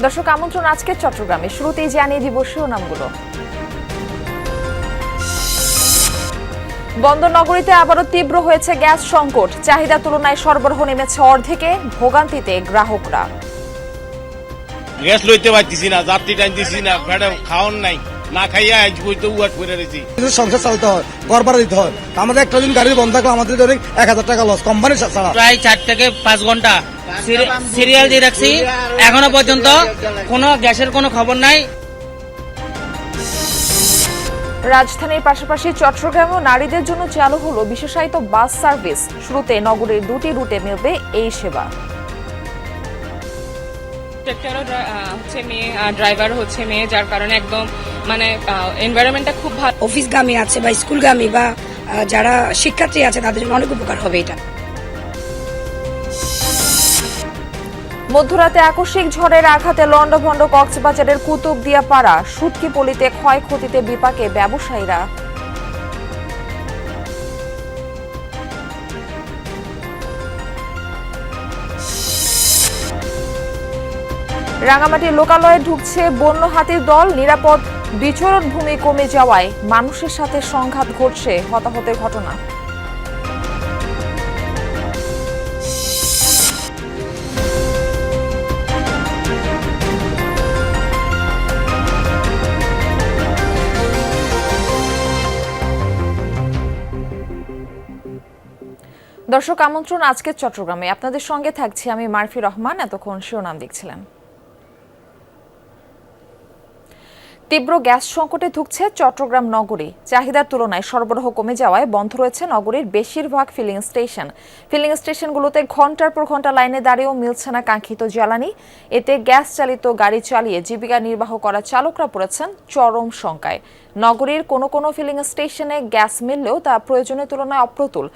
দর্শক আমন্ত্রণ আজকে চট্টগ্রামে। শুরুতেই জানিয়ে দিব শিরোনামগুলো। বন্দর নগরীতে আবারও তীব্র হয়েছে গ্যাস সংকট। চাহিদা তুলনায় সরবরাহ নেমেছে অর্ধেকে, ভোগান্তিতে গ্রাহকরা। গ্যাস লইতে পারতেছি না, যাত্রী টানতেছি না, খাওয়ান নাই, না খাইয়া আজ বইতে উয়াট করে রয়েছি। সংসার চালতে হয়, ঘর ভাড়া দিতে হয়। আমাদের একটা দিন গাড়ি বন্ধ থাকলে আমাদের ধরে 1000 টাকা লস, কোম্পানি ছাড়া। প্রায় 4 থেকে 5 ঘন্টা সিরিয়াল দিয়ে রাখছি, এখনো পর্যন্ত কোনো গ্যাসের কোনো খবর নাই। রাজধানীর পাশাপাশি চট্টগ্রামেও নারীদের জন্য চালু হলো বিশেষায়িত বাস সার্ভিস। শুরুতে নগরের 2টি রুটে মিলবে এই সেবা। হচ্ছে মেয়ে, ড্রাইভার হচ্ছে মেয়ে, যার কারণে একদম মানে এনভায়রনমেন্টটা খুব ভালো। অফিসগামী আছে বা স্কুলগামী বা যারা শিক্ষার্থী আছে তাদের জন্য অনেক উপকার হবে এটা। মধ্যরাতে আকস্মিক ঝড়ের আঘাতে লন্ডভন্ড কক্সবাজারের কুতুবদিয়া পাড়া। সুটকিপল্লিতে ক্ষয়ক্ষতিতে বিপাকে ব্যবসায়ীরা। রাঙামাটির লোকালয়ে ঢুকছে বন্য হাতির দল। নিরাপদ বিচরণ ভূমি কমে যাওয়ায় মানুষের সাথে সংঘাত ঘটছে, হতাহতের ঘটনা। দর্শক আমন্ত্রণ আজকে চট্টগ্রামে। আপনাদের সঙ্গে থাকছি আমি মারফি রহমান। এতক্ষণ শিরোনাম দেখছিলেন। তীব্র গ্যাস সংকটে ধুঁকছে চট্টগ্রাম নগরী। চাহিদার তুলনায় সরবরাহ কমে যাওয়ায় বন্ধ রয়েছে নগরীর বেশিরভাগ ফিলিং স্টেশন। ফিলিং স্টেশনগুলোতে ঘন্টার পর ঘন্টা লাইনে দাঁড়িয়েও মিলছে না কাঙ্ক্ষিত জ্বালানি। এতে গ্যাস চালিত গাড়ি চালিয়ে জীবিকা নির্বাহ করা চালকরা পড়েছেন চরম শঙ্কায়। নগরীর কোনো কোনো ফিলিং স্টেশনে গ্যাস মিললেও তা প্রয়োজনের তুলনায় অপ্রতুল।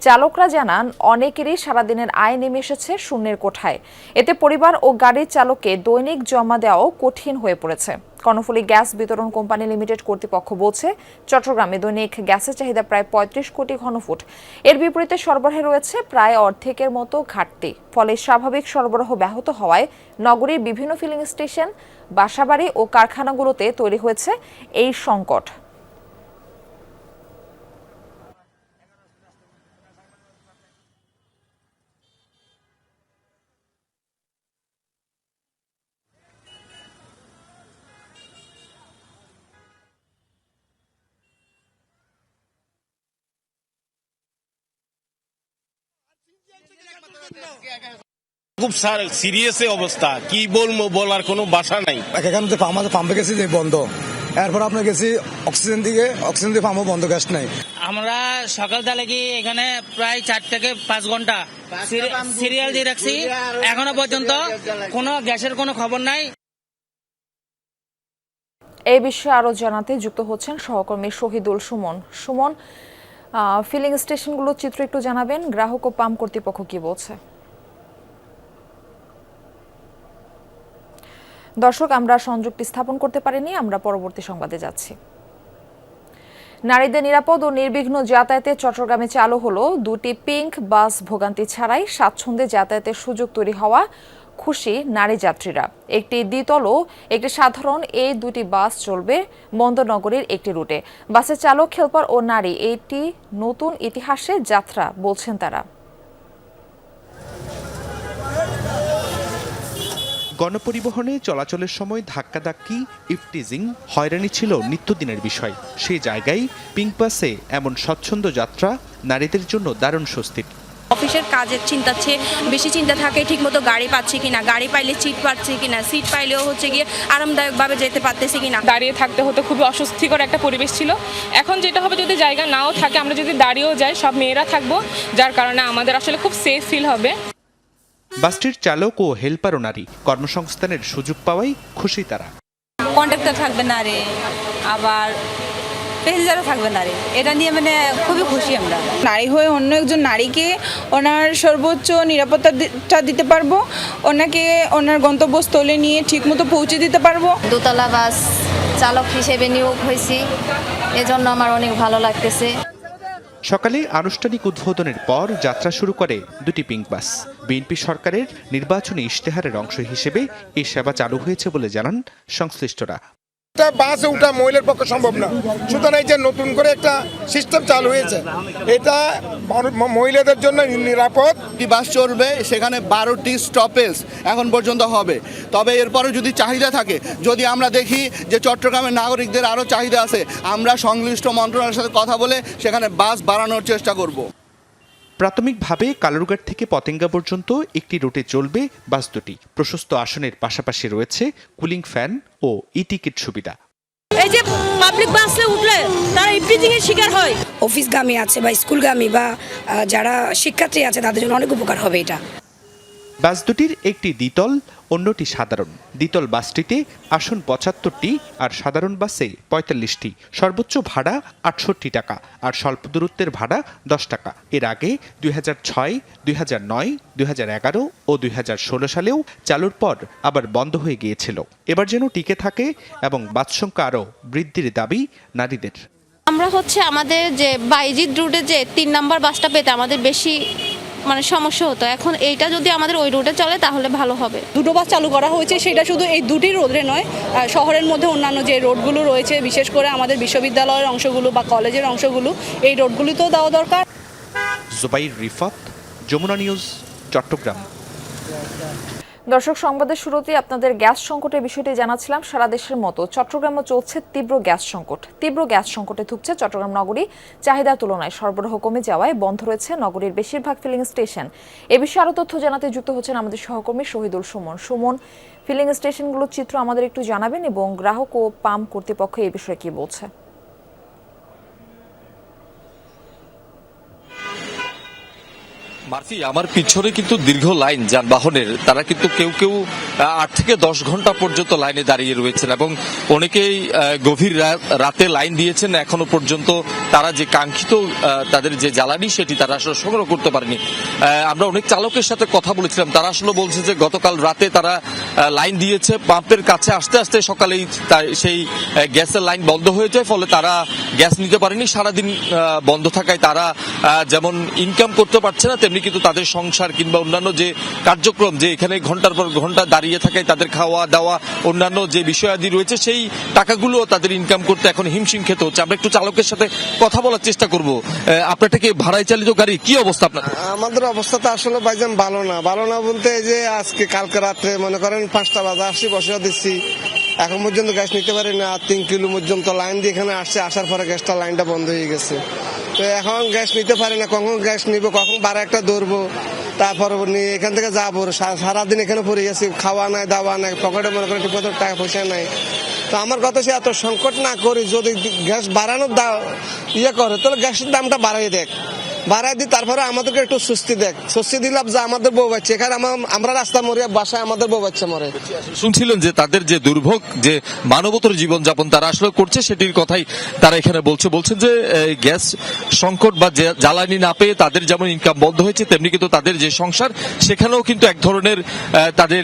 চালকরা জানান, অনেকেরই সারাদিনের আয় নেমে এসেছে শূন্যের কোঠায়। এতে পরিবার ও গাড়ির চালককে দৈনিক জমা দেওয়াও কঠিন হয়ে পড়েছে। কর্ণফুলী গ্যাস বিতরণ কোম্পানি লিমিটেড কর্তৃপক্ষ বলছে, চট্টগ্রামে দৈনিক গ্যাসের চাহিদা প্রায় 35 কোটি ঘনফুট। এর বিপরীতে সরবরাহে রয়েছে প্রায় অর্ধেকের মতো ঘাটতি। ফলে স্বাভাবিক সরবরাহ ব্যাহত হওয়ায় নগরীর বিভিন্ন ফিলিং স্টেশন, বাসাবাড়ি ও কারখানাগুলোতে তৈরি হয়েছে এই সংকট। খুব সিরিয়াস অবস্থা, কি বলবো, বলার কোনো ভাষা নাই। এখানে আমাদের পাম্পে গেছি যে বন্ধ, এরপর আপনার গেছি অক্সিজেন দিয়ে পাম্পও বন্ধ, গ্যাস নাই। আমরা সকাল থেকে কি এখানে প্রায় 4 থেকে 5 ঘন্টা সিরিয়াল দিয়ে রাখছি, এখনো পর্যন্ত কোনো গ্যাসের কোনো খবর নাই। এই বিষয়ে আরো জানাতে যুক্ত হচ্ছেন সহকর্মী শহীদুল সুমন। সুমন, ফিলিং স্টেশনগুলোর চিত্র একটু জানাবেন, গ্রাহক ও পাম্প কর্তৃপক্ষ কি বলছে? দর্শক, আমরা সংযুক্তি স্থাপন করতে পারিনি, আমরা পরবর্তী সংবাদে যাচ্ছি। নারীদের নিরাপদ ও নির্বিঘ্ন যাতায়াতে চট্টগ্রামে চালু হলো 2টি পিঙ্ক বাস। ভোগান্তি ছাড়াই স্বাচ্ছন্দ্যে যাতায়াতের সুযোগ তৈরি হওয়া খুশি নারী যাত্রীরা। একটি দ্বিতল ও একটি সাধারণ, এই 2টি বাস চলবে বন্দরনগরীর একটি রুটে। বাসের চালক, হেলপার ও নারী, এটি নতুন ইতিহাসে যাত্রা বলছেন তারা। গণপরিবহনে চলাচলের সময় ধাক্কাধাক্কি, ইফটিজিং, হয়রানি ছিল নিত্যদিনের বিষয়। সেই জায়গায় পিঙ্ক বাসে এমন স্বচ্ছন্দ যাত্রা নারীদের জন্য দারুণ স্বস্তির। অফিসের কাজের চিন্তা চেয়ে বেশি চিন্তা থাকে ঠিকমতো গাড়ি পাচ্ছি কিনা, গাড়ি পাইলে সিট পাচ্ছি কিনা, সিট পাইলেও হচ্ছে গিয়ে আরামদায়কভাবে যেতে পারতেছি কিনা। দাঁড়িয়ে থাকতে হতো, খুবই অস্বস্তিকর একটা পরিবেশ ছিল। এখন যেটা হবে, যদি জায়গা নাও থাকে, আমরা যদি দাঁড়িয়েও যাই, সব মেয়েরা থাকবো, যার কারণে আমাদের আসলে খুব সেফ ফিল হবে। বাসটির চালক ও হেলপারও নারী, কর্মসংস্থানের সুযোগ পাওয়াই খুশি তারা। কন্ডাক্টর থাকবে নারী, আবার প্যাসেঞ্জারও থাকবে নারী, এটা নিয়ে মানে খুবই খুশি আমরা। নারী হয়ে অন্য একজন নারীকে ওনার সর্বোচ্চ নিরাপত্তা দিতে পারবো, ওনাকে ওনার গন্তব্যস্থলে নিয়ে ঠিকমতো পৌঁছে দিতে পারবো। দোতলা বাস চালক হিসেবে নিয়োগ হয়েছি, এজন্য আমার অনেক ভালো লাগতেছে। সকালে আনুষ্ঠানিক উদ্বোধনের পর যাত্রা শুরু করে দুটি পিঙ্ক বাস। বিএনপি সরকারের নির্বাচনী ইশতেহারের অংশ হিসেবে এই সেবা চালু হয়েছে বলে জানান সংশ্লিষ্টরা। বাসে উঠা মহিলার পক্ষে সম্ভব না, সুতরাং এই যে নতুন করে একটা সিস্টেম চালু হয়েছে এটা মহিলাদের জন্য নিরাপদ। বাস চলবে, সেখানে 12টি স্টপেজ এখন পর্যন্ত হবে। তবে এরপরে যদি চাহিদা থাকে, যদি আমরা দেখি যে চট্টগ্রামের নাগরিকদের আরও চাহিদা আছে, আমরা সংশ্লিষ্ট মন্ত্রণালয়ের সাথে কথা বলে সেখানে বাস বাড়ানোর চেষ্টা করব। প্রাথমিকভাবে কালুরঘাট থেকে পতেঙ্গা পর্যন্ত একটি রুটে চলবে বাস দুটি। প্রশস্ত আসনের পাশাপাশি রয়েছে কুলিং ফ্যান ও ই-টিকিট সুবিধা। এই যে পাবলিক বাসে উঠলে তারা ইফটিজিং এর শিকার হয়। অফিসগামী আছে বা স্কুলগামী বা যারা শিক্ষার্থী আছে তাদের জন্য অনেক উপকার হবে এটা। বাস দুটির একটি দ্বিতল, অন্যটি সাধারণ। দ্বিতল বাসটিতে আসন 75টি আর সাধারণ বাসে 45টি। সর্বোচ্চ ভাড়া 68 টাকা আর স্বল্প দূরত্বের ভাড়া 10 টাকা। এর আগে 2006, 2009, 2011 ও 2016 সালেও চালুর পর আবার বন্ধ হয়ে গিয়েছিল। এবার যেন টিকে থাকে এবং বাস সংখ্যা আরও বৃদ্ধির দাবি নারীদের। আমরা আমাদের যে বাইজিৎ রুটে যে 3 নাম্বার বাসটা পেতে আমাদের বেশি সমস্যা হতো। এখন এইটা যদি আমাদের ওই রুটে চলে তাহলে ভালো হবে। দুটো বাস চালু করা হয়েছে, সেটা শুধু এই দুটি রোডে নয়, শহরের মধ্যে অন্যান্য যে রোডগুলো রয়েছে, বিশেষ করে আমাদের বিশ্ববিদ্যালয়ের অংশগুলো বা কলেজের অংশগুলো, এই রোডগুলিতেও দেওয়া দরকার। জুবাইর রিফাত, যমুনা নিউজ, চট্টগ্রাম। দর্শক, সংবাদের শুরুতে আপনাদের গ্যাস সংকটের বিষয়টি জানাচ্ছিলাম। সারা দেশের মতো চট্টগ্রামে চলছে তীব্র গ্যাস সংকট। তীব্র গ্যাস সংকটে ভুগছে চট্টগ্রাম নগরী। চাহিদার তুলনায় সরবরাহ কমে যাওয়ায় বন্ধ রয়েছে নগরীর বেশিরভাগ ফিলিং স্টেশন। এ বিষয়ে আরও তথ্য জানাতে যুক্ত হচ্ছেন আমাদের সহকর্মী শহীদুল সুমন। সুমন, ফিলিং স্টেশনগুলোর চিত্র আমাদের একটু জানাবেন এবং গ্রাহক ও পাম্প কর্তৃপক্ষ এই বিষয়ে কি বলছে? মার্ফি, আমার পিছনে কিন্তু দীর্ঘ লাইন যানবাহনের। তারা কিন্তু কেউ কেউ 8 থেকে 10 ঘন্টা পর্যন্ত লাইনে দাঁড়িয়ে রয়েছেন এবং অনেকেই গভীর রাতে লাইন দিয়েছেন। এখনো পর্যন্ত তারা যে কাঙ্ক্ষিত তাদের যে জ্বালানি সেটি তারা আসলে সংগ্রহ করতে পারেনি। আমরা অনেক চালকের সাথে কথা বলেছিলাম, তারা আসলে বলছে যে গতকাল রাতে তারা লাইন দিয়েছে, পাম্পের কাছে আসতে আসতে সকালেই সেই গ্যাসের লাইন বন্ধ হয়ে যায়, ফলে তারা গ্যাস নিতে পারেনি। সারাদিন বন্ধ থাকায় তারা যেমন ইনকাম করতে পারছে না, তেমনি কিন্তু তাদের সংসার কিংবা অন্যান্য যে কার্যক্রম, যে এখানে ঘন্টার পর ঘন্টা দাঁড়িয়ে থাকায় তাদের খাওয়া দাওয়া অন্যান্য যে বিষয়াদি রয়েছে, সেই টাকাগুলো তাদের ইনকাম করতে এখন হিমশিম খেতে হচ্ছে। আমরা একটু চালকের সাথে কথা বলার চেষ্টা করব। আপনারটা কি ভাড়ায় চালিত গাড়ি? কি অবস্থা আপনার? আমাদের অবস্থা তো আসলে ভাইজান ভালো না বলতে, যে আজকে কালকে রাত্রে মনে করেন 5টা বাজে আসছি, বসে দিচ্ছি, এখন পর্যন্ত গ্যাস নিতে পারি না। 3 কিলো পর্যন্ত লাইন দিয়ে এখানে আসছে, আসার পরে গ্যাসটা লাইনটা বন্ধ হয়ে গেছে। তো এখন গ্যাস নিতে পারি না, কখন গ্যাস নিব, কখন বারে একটা ধরবো, তারপর নিয়ে এখান থেকে যাবো। সারাদিন এখানে পড়ে গেছি, খাওয়া নাই দাওয়া নাই, পকেটে মনে করেন ঠিক টাকা পয়সা নাই। তো আমার কথা সে এত সংকট না করি, যদি গ্যাস বাড়ানোর করে তাহলে গ্যাসের দামটা বাড়াই দেখ, বাড়াই দিই, তারপরে আমাদেরকে একটু স্বস্তি দেখ। স্বস্তি দিলাম যে আমাদের বউ বাচ্চা, এখানে আমরা রাস্তা মরে, বাসায় আমাদের বউ বাচ্চা মরে। শুনছিলেন যে তাদের যে দুর্ভোগ, যে মানবতর জীবনযাপন তারা আসলে করছে, সেটির কথাই তারা এখানে বলছেন যে গ্যাস সংকট বা জ্বালানি না পেয়ে তাদের যেমন ইনকাম বন্ধ হয়েছে, তেমনি কিন্তু তাদের যে সংসার, সেখানেও কিন্তু এক ধরনের তাদের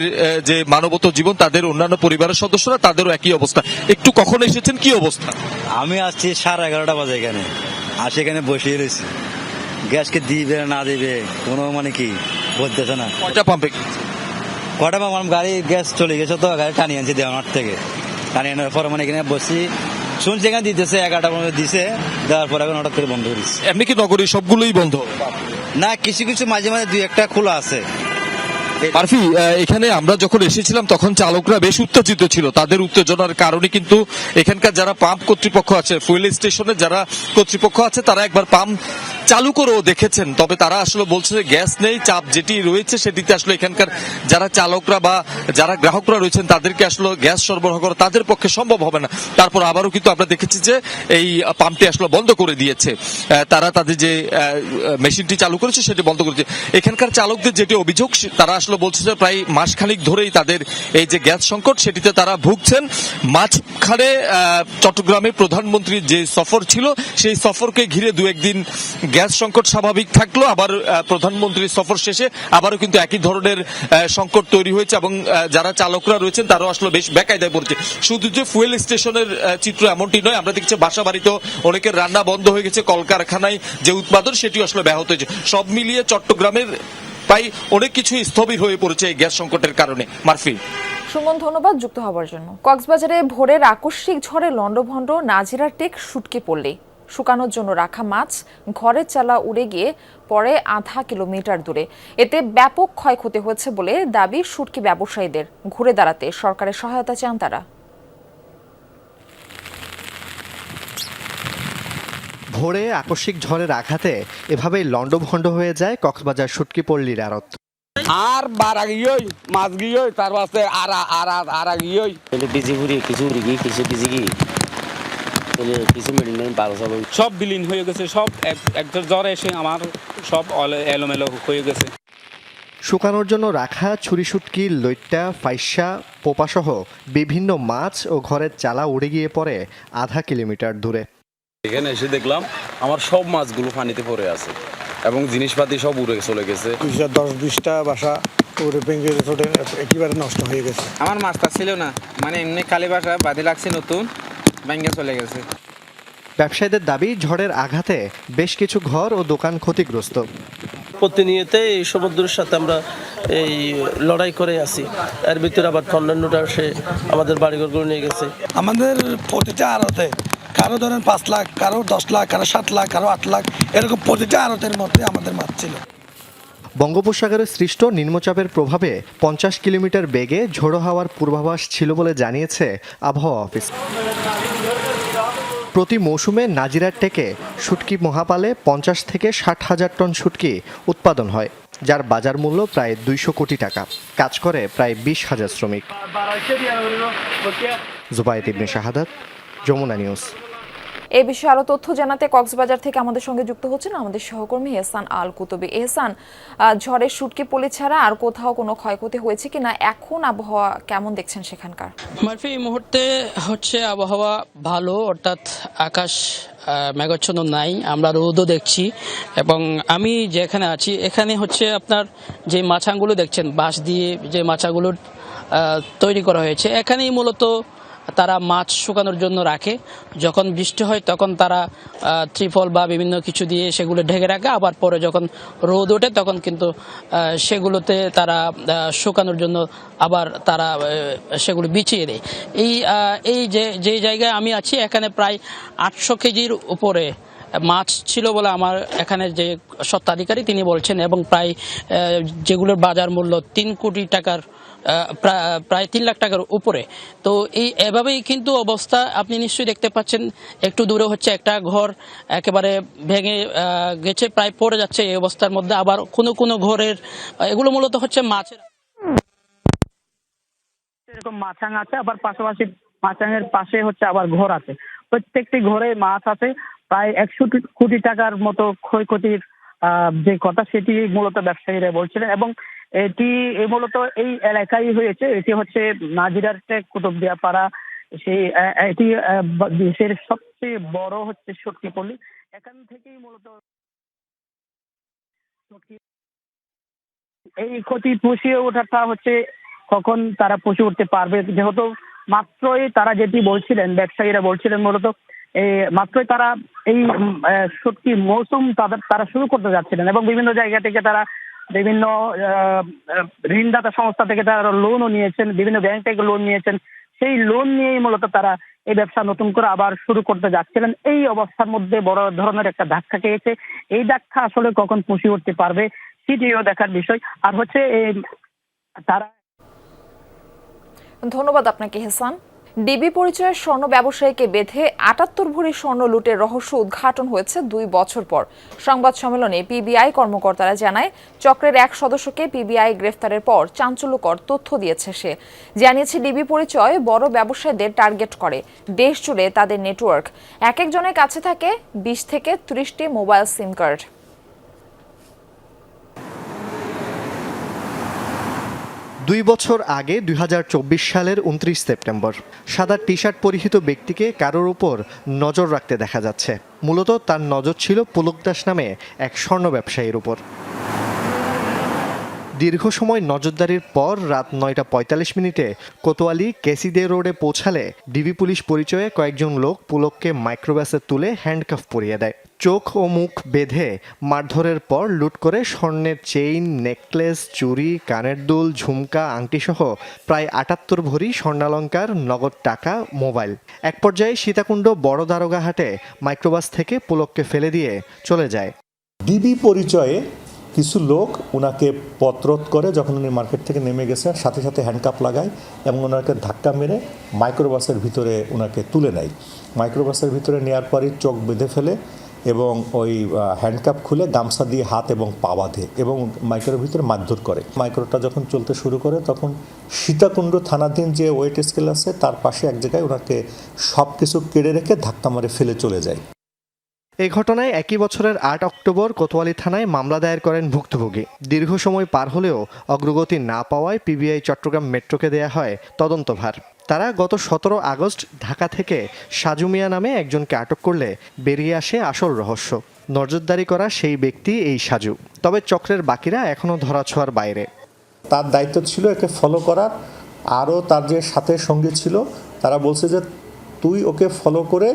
যে মানবত জীবন, তাদের অন্যান্য পরিবারের সদস্যরা তাদেরও একই অবস্থা। একটু কখন এসেছেন, কি অবস্থা? আমি আসছি 11:30 বাজে, এখানে আসে এখানে বসিয়ে রয়েছি। গ্যাসকে দিবে না দিবে কোনো কি বলতেছে না। কয়টা পাম্পে? কটা পাম্প? আমার গাড়ি গ্যাস চলে গেছে, তো গাড়ি টানিয়ে আনছি দেওয়ার থেকে। টানিয়ে আনার পর এখানে বসছি, শুনছি এখানে দিতেছে 11টা পর্যন্ত দিছে, দেওয়ার পর এখন হঠাৎ করে বন্ধ করেছি। এমনি কি নগরী সবগুলোই বন্ধ? না, কিছু কিছু মাঝে মাঝে 2-1টা খোলা আছে। মারফি, এখানে আমরা যখন এসেছিলাম তখন চালকরা বেশ উত্তেজিত ছিল। তাদের উত্তেজনার কারণে কিন্তু এখানকার যারা পাম্প কর্তৃপক্ষ আছে, ফুয়েল স্টেশনের যারা কর্তৃপক্ষ আছে, তারা একবার পাম্প চালু করেও দেখেছেন। তবে তারা আসলে বলছে যে গ্যাস নেই, চাপ যেটি রয়েছে সেটিতে আসলে এখানকার যারা চালকরা বা যারা গ্রাহকরা রয়েছেন তাদেরকে আসলে গ্যাস সরবরাহ করা তাদের পক্ষে সম্ভব হবে না। তারপর আবারও কিন্তু আমরা দেখেছি যে এই পাম্পটি আসলে বন্ধ করে দিয়েছে, তারা তাদের যে মেশিনটি চালু করেছে সেটি বন্ধ করেছে। এখানকার চালকদের যেটি অভিযোগ, তারা আসলে বলছে যে প্রায় মাসখানিক ধরেই তাদের এই যে গ্যাস সংকট সেটিতে তারা ভুগছেন। মাঝখানে চট্টগ্রামে প্রধানমন্ত্রীর যে সফর ছিল, সেই সফরকে ঘিরে 2-1 দিন গ্যাস সংকট স্বাভাবিক থাকলো, আবার প্রধানমন্ত্রীর সফর শেষে আবারও কিন্তু একই ধরনের সংকট তৈরি হয়েছে এবং যারা চালকরা রয়েছেন তারাও আসলে বেশ বেকায়দায় পড়ছে। শুধু যে ফুয়েল স্টেশনের চিত্র এমনটি নয়, আমরা দেখছি বাসা বাড়িতেও অনেকের রান্না বন্ধ হয়ে গেছে, কলকারখানায় যে উৎপাদন সেটি আসলে ব্যাহত হয়েছে। সব মিলিয়ে চট্টগ্রামের প্রায় অনেক কিছু স্থবির হয়ে পড়েছে এই গ্যাস সংকটের কারণে। মারফি, সুমন, ধন্যবাদ যুক্ত হওয়ার জন্য। কক্সবাজারে ভোরের আকস্মিক ঝড়ে লন্ডভন্ড নাজিরার টেক শুটকি পড়লে শুকানোর জন্য রাখা মাছ ঘরের চালা উড়ে গিয়ে পড়ে আধা কিলোমিটার দূরে। এতে ব্যাপক ক্ষয়ক্ষতি হয়েছে বলে দাবি শুটকি ব্যবসায়ীদের। ঘুরে দাঁড়াতে সরকারের সহায়তা চান তারা। ভোরে আকস্মিক ঝড়ের আঘাতে এভাবেই লন্ডভন্ড হয়ে যায় কক্সবাজার শুটকি পল্লীর আড়ত। আর বারা গিয়েই মাছ গিয়েই তার পাশে আরা গিয়েই বিজি ঘুরি কিছু উড়ি গিয়ে কিছু বিজি গিয়ে কিছু মিডিল নেই, সব বিলীন হয়ে গেছে। সব একটা জ্বর এসে আমার সব এলোমেলো হয়ে গেছে। শুকানোর জন্য রাখা ছুরি শুটকি, লইট্টা, ফাইসা, পোপাসহ বিভিন্ন মাছ ও ঘরের চালা উড়ে গিয়ে পড়ে আধা কিলোমিটার দূরে। এখানে এসে দেখলাম আমার সব মাছগুলো পানিতে পড়ে আছে এবং জিনিসপাতি সব উড়ে চলে গেছে। 10-20টা বাসা উড়ে ভেঙে একেবারে নষ্ট হয়ে গেছে। আমার মাছটা ছিল না, মানে এমনি কালী বাসা বাদে লাগছে, নতুন ভেঙে চলে গেছে। ব্যবসায়ীদের দাবি ঝড়ের আঘাতে বেশ কিছু ঘর ও দোকান ক্ষতিগ্রস্ত। প্রতিনিয়ত এই সমুদ্রের সাথে আমরা এই লড়াই করে আছি। এর ভিতরে আবার টর্নেডোটা সে আমাদের বাড়িঘরগুলো নিয়ে গেছে। আমাদের প্রতিটা আড়তে কারো ধরেন 5 লাখ, কারো 10 লাখ, কারো 7 লাখ, কারো 8 লাখ, এরকম প্রতিটা আড়তের মধ্যে আমাদের মাছ ছিল। বঙ্গোপসাগরে সৃষ্ট নিম্নচাপের প্রভাবে 50 কিলোমিটার বেগে ঝোড়ো হাওয়ার পূর্বাভাস ছিল বলে জানিয়েছে আবহাওয়া অফিস। প্রতি মৌসুমে নাজিরার টেকে শুটকি মহাপালে 50 থেকে 60 হাজার টন শুটকি উৎপাদন হয়, যার বাজার মূল্য প্রায় 200 কোটি টাকা। কাজ করে প্রায় 20,000 শ্রমিক। জুবায়েদ ইবনে শাহাদাত, যমুনা নিউজ। এই বিষয়ে আরো তথ্য জানাতে কক্সবাজার থেকে আমাদের সঙ্গে যুক্ত হচ্ছেন আমাদের সহকর্মী এহসান আল কুতুবী। এহসান, ঝড়ের শুটকি পলি ছাড়া আর কোথাও কোনো ক্ষয়ক্ষতি হয়েছে কিনা, এখন আবহাওয়া কেমন দেখছেন সেখানকার? মারফি, এই মুহূর্তে হচ্ছে আবহাওয়া ভালো, অর্থাৎ আকাশ মেঘাচ্ছন্ন নাই, আমরা রোদও দেখছি। এবং আমি যেখানে আছি এখানে হচ্ছে আপনার যে মাচাগুলো দেখছেন, বাঁশ দিয়ে যে মাচাগুলো তৈরি করা হয়েছে, এখানেই মূলত তারা মাছ শুকানোর জন্য রাখে। যখন বৃষ্টি হয় তখন তারা ত্রিপল বা বিভিন্ন কিছু দিয়ে সেগুলো ঢেকে রাখে, আবার পরে যখন রোদ ওঠে তখন কিন্তু সেগুলোতে তারা শুকানোর জন্য আবার তারা সেগুলো বিছিয়ে দেয়। এই যে জায়গায় আমি আছি এখানে প্রায় 800 কেজির উপরে মাছ ছিল বলে আমার এখানে যে স্বত্বাধিকারী তিনি বলছেন, এবং প্রায় যেগুলোর বাজার মূল্য 3 কোটি টাকার, প্রায় 3 লাখ টাকার উপরে। তো এভাবেই কিন্তু অবস্থা আপনি নিশ্চয়ই দেখতে পাচ্ছেন। একটু দূরে হচ্ছে একটা ঘর একেবারে ভেঙে গেছে, প্রায় পড়ে যাচ্ছে এই অবস্থার মধ্যে। আবার কোনো ঘরের এগুলো মূলত হচ্ছে মাছের এরকম মাছাং আছে, আবার পাশাপাশি মাছাঙের পাশে হচ্ছে আবার ঘর আছে। প্রত্যেকটি ঘরে মাছ আছে। প্রায় 100 কোটি টাকার মতো ক্ষয়ক্ষতির যে কথা সেটি মূলত ব্যবসায়ীরা বলছিলেন। এবং এটি মূলত এই এলাকায় হয়েছে। এটি হচ্ছে নাজিরার টেক কুতুবদিয়া পাড়া। এটি দেশের সবচেয়ে বড় হচ্ছে শুটকি পল্লী। এখান থেকেই মূলত এই ক্ষতি পুষিয়ে ওঠাটা হচ্ছে কখন তারা পুষিয়ে উঠতে পারবে, যেহেতু মাত্রই তারা যেটি বলছিলেন, ব্যবসায়ীরা বলছিলেন মূলত মাত্রই তারা এই শুটকি মৌসুম তারা শুরু করতে যাচ্ছিলেন এবং বিভিন্ন জায়গা থেকে তারা বিভিন্ন ঋণদাতা সংস্থা থেকে তারা লোনও নিয়েছেন, বিভিন্ন ব্যাংক থেকে লোন নিয়েছেন। সেই লোন নিয়েই মূলত তারা এই ব্যবসা নতুন করে আবার শুরু করতে যাচ্ছিলেন। এই অবস্থার মধ্যে বড় ধরনের একটা ধাক্কা খেয়েছে। এই ধাক্কা আসলে কখন পুষিয়ে উঠতে পারবে সেটিও দেখার বিষয়। আর হচ্ছে তারা। ধন্যবাদ আপনাকে হেসান। ডিবি পরিচয়ের স্বর্ণ ব্যবসায়ীকে বেঁধে 78 ভরি স্বর্ণ লুটের রহস্য উদ্ঘাটন হয়েছে 2 বছর পর। সংবাদ সম্মেলনে পিবিআই কর্মকর্তারা জানায়, চক্রের এক সদস্যকে পিবিআই গ্রেফতারের পর চাঞ্চল্যকর তথ্য দিয়েছে সে। জানিয়েছে ডিবি পরিচয় বড় ব্যবসায়ীদের টার্গেট করে। দেশ জুড়ে তাদের নেটওয়ার্ক। এক একজনের কাছে থাকে 20 থেকে 30টি মোবাইল সিম কার্ড। 2 বছর আগে 2024 সালের 29 সেপ্টেম্বর সাদা টি শার্ট পরিহিত ব্যক্তিকে কারোর উপর নজর রাখতে দেখা যাচ্ছে। মূলত তার নজর ছিল পুলক দাস নামে এক স্বর্ণ ব্যবসায়ীর উপর। দীর্ঘ সময় নজরদারির পর রাত 9:45 কোতোয়ালি কেসিদে রোডে পৌঁছালে ডিবি পুলিশ পরিচয়ে কয়েকজন লোক পুলককে মাইক্রোবাসে তুলে হ্যান্ডকাফ পরিয়ে দেয়। চোখ ও মুখ বেঁধে মারধরের পর লুট করে স্বর্ণের চেইন, নেকলেস, চুড়ি, কানের দুল, ঝুমকা, আংটিসহ প্রায় 78 ভরি স্বর্ণালংকার, নগদ টাকা, মোবাইল। এক পর্যায়ে সীতাকুণ্ড বড় দারোগাহাটে মাইক্রোবাস থেকে পুলককে ফেলে দিয়ে চলে যায়। ডিবি পরিচয়ে কিছু লোক ওনাকে পথরোধ করে, যখন উনি মার্কেট থেকে নেমে গেছে সাথে সাথে হ্যান্ডকাপ লাগায় এবং ওনাকে ধাক্কা মেরে মাইক্রোবাসের ভিতরে ওনাকে তুলে নেয়। মাইক্রোবাসের ভিতরে নেওয়ার পরই চোখ বেঁধে ফেলে এবং ওই হ্যান্ডকাপ খুলে গামছা দিয়ে হাত এবং পা বাঁধে এবং মাইক্রোর ভিতরে মারধর করে। মাইক্রোটা যখন চলতে শুরু করে তখন সীতাকুণ্ড থানাধীন যে ওয়েট স্কেল আছে তার পাশে এক জায়গায় ওনাকে সব কিছু কেড়ে রেখে ধাক্কা মারে ফেলে চলে যায়। এই ঘটনায় একই বছরের 8 অক্টোবর কোতোয়ালি থানায় মামলা দায়ের করেন ভুক্তভোগী। দীর্ঘ সময় পার হলেও অগ্রগতি না পাওয়ায় পিবিআই চট্টগ্রাম মেট্রোকে দেয়া হয় তদন্তভার। তারা গত 17 আগস্ট ঢাকা থেকে সাজু মিয়া নামে একজনকে আটক করলে বেরিয়ে আসে আসল রহস্য। নজরদারি করা সেই ব্যক্তি এই সাজু, তবে চক্রের বাকিরা এখনও ধরাছোঁয়ার বাইরে। তার দায়িত্ব ছিল একে ফলো করার। আরও তার যে সাথে সঙ্গী ছিল তারা বলছে যে তুই ওকে ফলো করে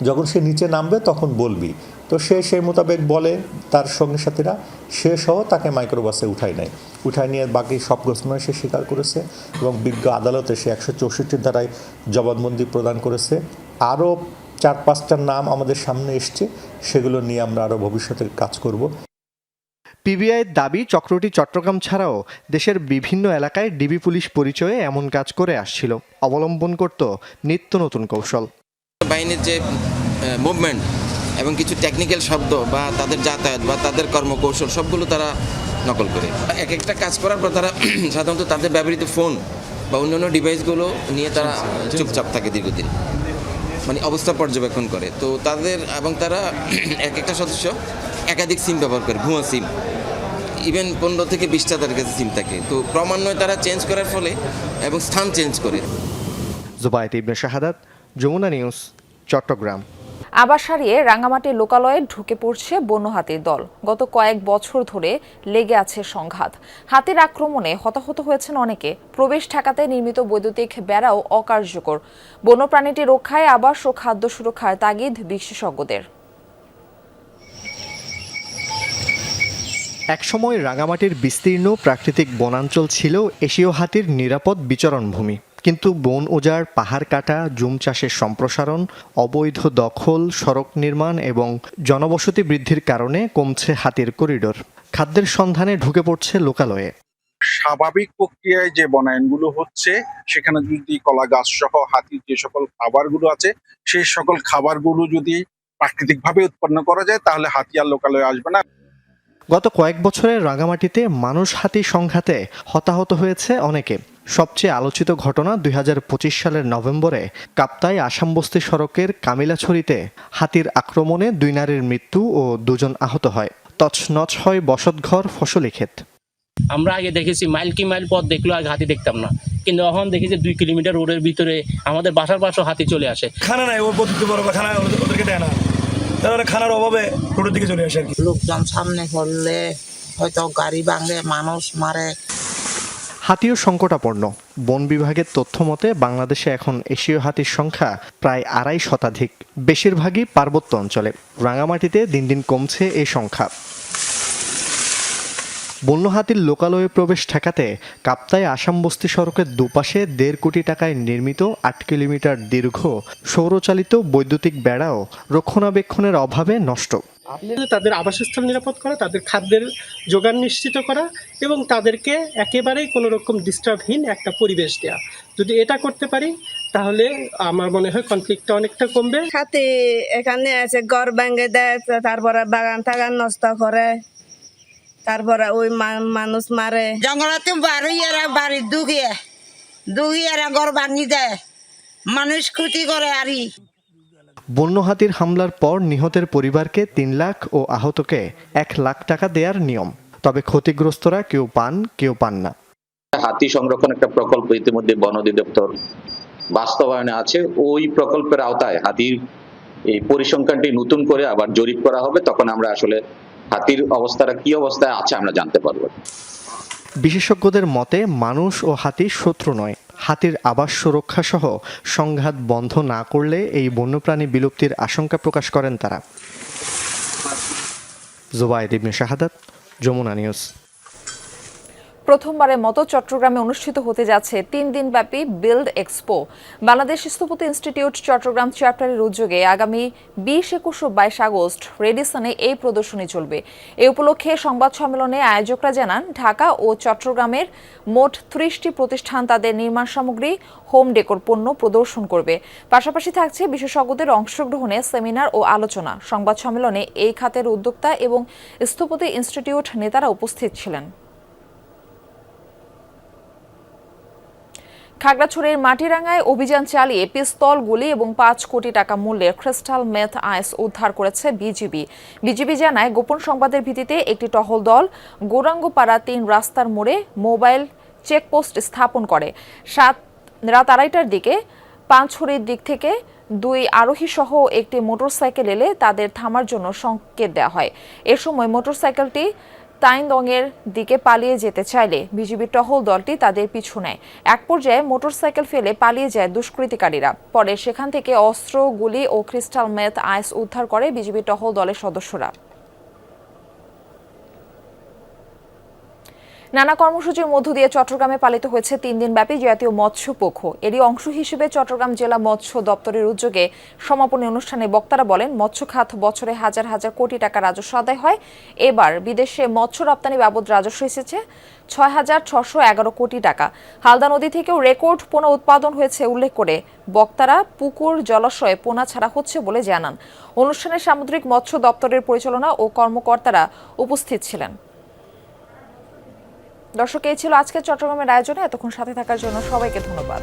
যখন সে নিচে নামবে তখন বলবি। তো সে সেই মোতাবেক বলে, তার সঙ্গী সাথীরা সে সহ তাকে মাইক্রোবাসে উঠায় নেয়। উঠায় নিয়ে বাকি সব ঘটনা সে স্বীকার করেছে এবং বিজ্ঞ আদালতে সে 164 ধারায় জবানবন্দি প্রদান করেছে। আরও 4-5টার নাম আমাদের সামনে এসছে, সেগুলো নিয়ে আমরা আরও ভবিষ্যতে কাজ করব। পিবিআইয়ের দাবি চক্রটি চট্টগ্রাম ছাড়াও দেশের বিভিন্ন এলাকায় ডিবি পুলিশ পরিচয়ে এমন কাজ করে আসছিল, অবলম্বন করত নিত্য নতুন কৌশল। বাহিনীর যে মুভমেন্ট এবং কিছু টেকনিক্যাল শব্দ বা তাদের যাতায়াত বা তাদের কর্মকৌশল সবগুলো তারা নকল করে এক একটা কাজ করার পর তারা সাধারণত তাদের ব্যবহৃত ফোন বা অন্যান্য ডিভাইসগুলো নিয়ে তারা চুপচাপ থাকে দীর্ঘদিন, মানে অবস্থা পর্যবেক্ষণ করে। তো তাদের এবং তারা এক একটা সদস্য একাধিক সিম ব্যবহার করে, ভুয়া সিম, ইভেন 15 থেকে 20টা তাদের কাছে সিম থাকে। তো ক্রমান্বয়ে তারা চেঞ্জ করার ফলে এবং স্থান চেঞ্জ করে। জুবায়েত ইবনে শাহাদাত, যমুনা নিউজ, চট্টগ্রাম। আবার সারিয়ে রাঙামাটির লোকালয়ে ঢুকে পড়ছে বন্য হাতির দল। গত কয়েক বছর ধরে লেগে আছে সংঘাত। হাতির আক্রমণে হতাহত হয়েছেন অনেকে। প্রবেশ ঠেকাতে নির্মিত বৈদ্যুতিক বেড়াও অকার্যকর। বন্যপ্রাণীটি রক্ষায় আবাস ও খাদ্য সুরক্ষার তাগিদ বিশেষজ্ঞদের। একসময় রাঙামাটির বিস্তীর্ণ প্রাকৃতিক বনাঞ্চল ছিল এশীয় হাতির নিরাপদ বিচরণভূমি। কিন্তু বন উজাড়, পাহাড় কাটা, জুম চাষের সম্প্রসারণ, অবৈধ দখল, সড়ক নির্মাণ এবং জনবসতি বৃদ্ধির কারণে কমছে হাতির করিডোর। খাদ্যের সন্ধানে ঢুকে পড়ছে লোকালয়ে। স্বাভাবিক প্রক্রিয়ায় যে বনায়নগুলো হচ্ছে সেখানে যদি কলা গাছ সহ হাতির যে সকল খাবারগুলো আছে সেই সকল খাবারগুলো যদি প্রাকৃতিকভাবে উৎপন্ন করা যায় তাহলে হাতি আর লোকালয়ে আসবে না। গত কয়েক বছরে রাঙামাটিতে মানুষ হাতি সংঘাতে হতাহত হয়েছে অনেকে। সবচেয়ে আলোচিত ঘটনা 2025 সালের নভেম্বরে কাপ্তাই আসামবস্তি সড়কের কামিলাছড়িতে হাতির আক্রমণে 2 নারীর মৃত্যু ও 2 জন আহত হয়। তছনছ হয় বসতঘর, ফসলি ক্ষেত। আমরা আগে দেখেছি মাইল কি মাইল পথ দেখলেও আগে হাতি দেখতাম না, কিন্তু এখন দেখি যে 2 কিলোমিটার রোডের ভিতরে আমাদের বাসার পাশেও হাতি চলে আসে। খানা নাই, ও পদ্ধতি বড় খানা ওদেরকে দেয় না, তাহলে খানার অভাবে রোডের দিকে চলে আসে। লোকজন সামনে পড়লে হয়তো গাড়ি ভাঙে, মানুষ মারে। হাতিও সংকটাপন্ন। বন বিভাগের তথ্য মতে বাংলাদেশে এখন এশীয় হাতির সংখ্যা প্রায় 2.5 শতাধিক। বেশিরভাগই পার্বত্য অঞ্চলে। রাঙামাটিতে দিন দিন কমছে এই সংখ্যা। বন্য হাতির লোকালয়ে প্রবেশ ঠেকাতে কাপ্তাই আসামবস্তি সড়কের দুপাশে 1.5 কোটি টাকায় নির্মিত 8 কিলোমিটার দীর্ঘ সৌরচালিত বৈদ্যুতিক বেড়াও রক্ষণাবেক্ষণের অভাবে নষ্ট। তাদের আবাসস্থল নিরাপদ করা, তাদের খাদ্যের যোগান নিশ্চিত করা এবং তাদেরকে একেবারেই কোনো রকম ডিস্টার্বহীন একটা পরিবেশ দেওয়া। যদি এটা করতে পারি তাহলে আমার মনে হয় কনফ্লিক্টটা অনেকটা কমবে। হাতি এখানে আছে, ঘর ভেঙে দেয়, তারপরে বাগান টাগান নষ্ট করে, তারপরে ওই মানুষ মারে। জঙ্গলাতে বাড়ি দুগিয়ে ঘর ভাঙি দেয়, মানুষ ক্ষতি করে আরই। বন্য হাতির হামলার পর নিহতের পরিবারকে 3 লাখ ও আহতকে 1 লাখ টাকা দেওয়ার নিয়ম। তবে ক্ষতিগ্রস্তরা কেউ পান, কেউ পান না। হাতি সংরক্ষণ একটা প্রকল্প ইতিমধ্যে বন অধিদপ্তর বাস্তবায়নে আছে। ওই প্রকল্পের আওতায় হাতির এই পরিসংখ্যানটি নতুন করে আবার জরিপ করা হবে, তখন আমরা আসলে হাতির অবস্থাটা কি অবস্থায় আছে আমরা জানতে পারবো। বিশেষজ্ঞদের মতে মানুষ ও হাতি শত্রু নয়। হাতির আবাস সুরক্ষা সহ সংঘাত বন্ধ না করলে এই বন্যপ্রাণী বিলুপ্তির আশঙ্কা প্রকাশ করেন তারা। জুবায়েদ ইবনে শাহাদাত, যমুনা নিউজ। প্রথমবারের মতো চট্টগ্রামে অনুষ্ঠিত হতে যাচ্ছে 3 দিনব্যাপী বিল্ড এক্সপো। বাংলাদেশ স্থপতি ইনস্টিটিউট চট্টগ্রাম চ্যাপ্টারের উদ্যোগে আগামী 20, 21 ও 22 আগস্ট রেডিসনে এই প্রদর্শনী চলবে। এ উপলক্ষে সংবাদ সম্মেলনে আয়োজকরা জানান, ঢাকা ও চট্টগ্রামের মোট 30টি প্রতিষ্ঠান তাদের নির্মাণ সামগ্রী, হোম ডেকোর পণ্য প্রদর্শন করবে। পাশাপাশি থাকছে বিশেষজ্ঞদের অংশগ্রহণে সেমিনার ও আলোচনা। সংবাদ সম্মেলনে এই খাতের উদ্যোক্তা এবং স্থপতি ইনস্টিটিউট নেতারা উপস্থিত ছিলেন। খাগড়াছড়ির মাটিরাঙ্গায় অভিযান চালিয়ে পিস্তল, গুলি এবং 5 কোটি টাকা মূল্যের ক্রিস্টাল মেথ আইস উদ্ধার করেছে বিজিবি। বিজিবি জানায়, গোপন সংবাদের ভিত্তিতে একটি টহল দল গৌরাঙ্গপাড়া 3 রাস্তার মোড়ে মোবাইল চেকপোস্ট স্থাপন করে। রাত 2:30টার দিকে পাঁচছড়ির দিক থেকে 2 আরোহী সহ একটি মোটরসাইকেল এলে তাদের থামার জন্য সংকেত দেওয়া হয়। এ সময় মোটরসাইকেলটি তাইনদংয়ের দিকে পালিয়ে যেতে চাইলে বিজিবি টহল দলটি তাদের পিছু নেয়। এক পর্যায়ে মোটরসাইকেল ফেলে পালিয়ে যায় দুষ্কৃতিকারীরা। পরে সেখান থেকে অস্ত্র, গুলি ও ক্রিস্টাল মেথ আইস উদ্ধার করে বিজিবি টহল দলের সদস্যরা। নানা কর্মসূচির মধ্য দিয়ে চট্টগ্রামে পালিত হয়েছে 3 দিনব্যাপী জাতীয় মৎস্য পক্ষ। এরই অংশ হিসেবে চট্টগ্রাম জেলা মৎস্য দপ্তরের উদ্যোগে সমাপনী অনুষ্ঠানে বক্তারা বলেন, মৎস্য খাত বছরে হাজার হাজার কোটি টাকা রাজস্ব আদায় হয়। এবার বিদেশে মৎস্য রপ্তানি বাবদ রাজস্ব এসেছে 6,611 কোটি টাকা। হালদা নদী থেকেও রেকর্ড পোনা উৎপাদন হয়েছে উল্লেখ করে বক্তারা পুকুর, জলাশয়ে পোনা ছাড়া হচ্ছে বলে জানান। অনুষ্ঠানে সামুদ্রিক মৎস্য দপ্তরের পরিচালনা ও কর্মকর্তারা উপস্থিত ছিলেন। দর্শক, এই ছিল আজকের চট্টগ্রামের আয়োজনে। এতক্ষণ সাথে থাকার জন্য সবাইকে ধন্যবাদ।